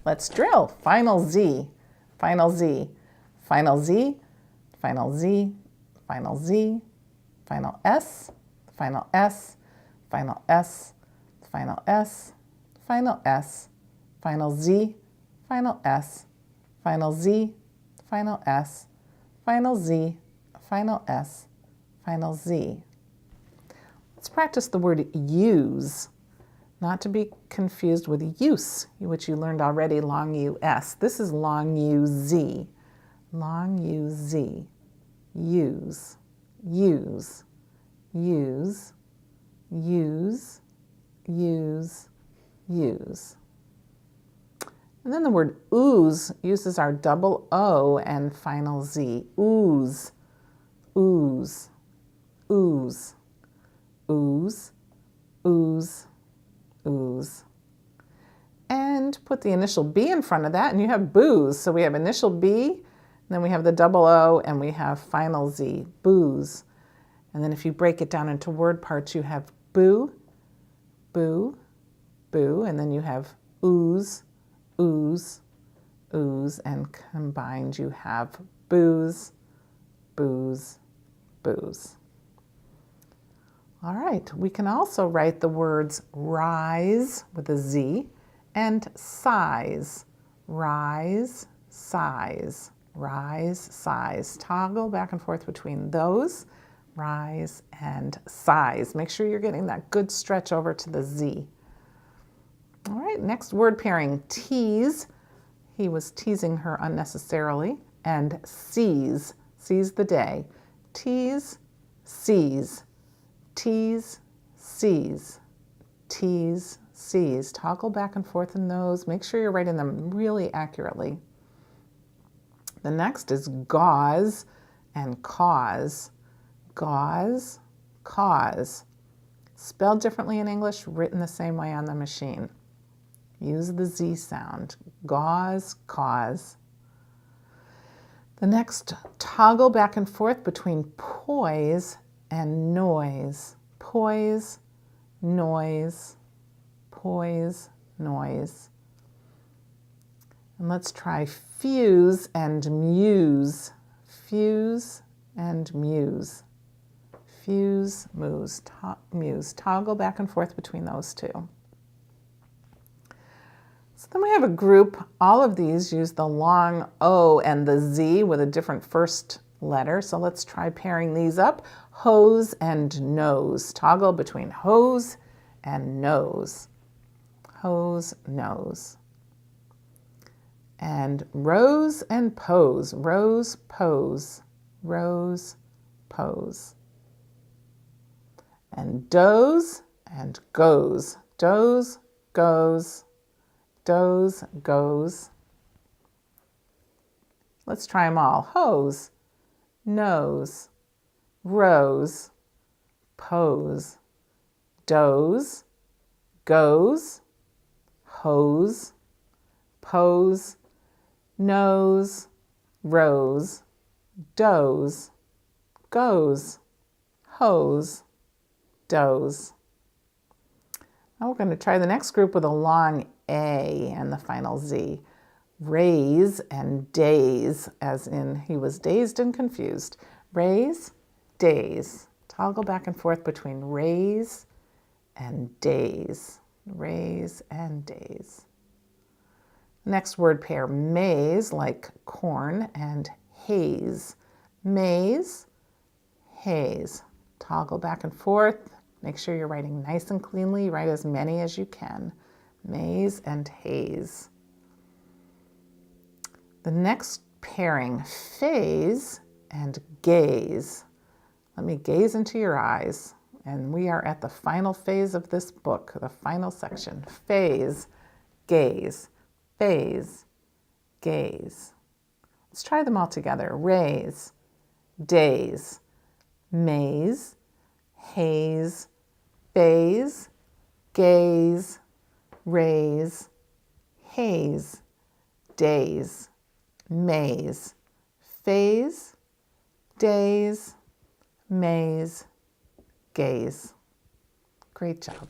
Let's drill. Final Z, final Z, final Z, final Z, final Z, final S, final S, final S, final S, final S, final Z, final S, final Z, final S, final Z, final S, final Z. Let's practice the word use, not to be confused with use, which you learned already, long U-S. This is long U-Z, long U-Z, use, use, use, use, use, use. And then the word ooze uses our double O and final Z. Ooze, ooze, ooze, ooze, ooze, ooze. And put the initial B in front of that and you have booze. So we have initial B, then we have the double O, and we have final Z, booze. And then if you break it down into word parts, you have boo, boo, boo, and then you have ooze, ooze, ooze, and combined you have booze, booze, booze. All right, we can also write the words rise with a Z and size, rise, size, rise, size. Toggle back and forth between those, rise and size. Make sure you're getting that good stretch over to the Z. All right, next word pairing, tease. He was teasing her unnecessarily. And seize, seize the day. Tease, seize, tease, seize, tease, seize. Toggle back and forth in those. Make sure you're writing them really accurately. The next is gauze and cause. Gauze, cause. Spelled differently in English, written the same way on the machine. Use the Z sound. Gauze, cause. The next, toggle back and forth between poise and noise. Poise, noise, poise, noise. And let's try fuse and muse. Fuse and muse. Fuse, muse, muse. Toggle back and forth between those two. So then we have a group. All of these use the long O and the Z with a different first letter. So let's try pairing these up. Hose and nose. Toggle between hose and nose. Hose, nose. And rose and pose. Rose, pose. Rose, pose. And doze and goes. Doze, goes. Doze, goes. Let's try them all. Hose, nose, rose, pose, doze, goes, hose, pose, nose, rose, doze, goes, hose, doze. Now we're going to try the next group with a long A and the final Z. Raise and daze, as in he was dazed and confused. Raise, daze. Toggle back and forth between raise and daze. Raise and daze. Next word pair, maize, like corn, and haze. Maize, haze. Toggle back and forth. Make sure you're writing nice and cleanly. Write as many as you can. Maize and haze. The next pairing, phase and gaze. Let me gaze into your eyes. And we are at the final phase of this book, the final section. Phase, gaze, phase, gaze. Let's try them all together. Raise, daze, maze, haze, phase, gaze, raise, haze, daze, maze, phase, daze, maze, gaze. Great job.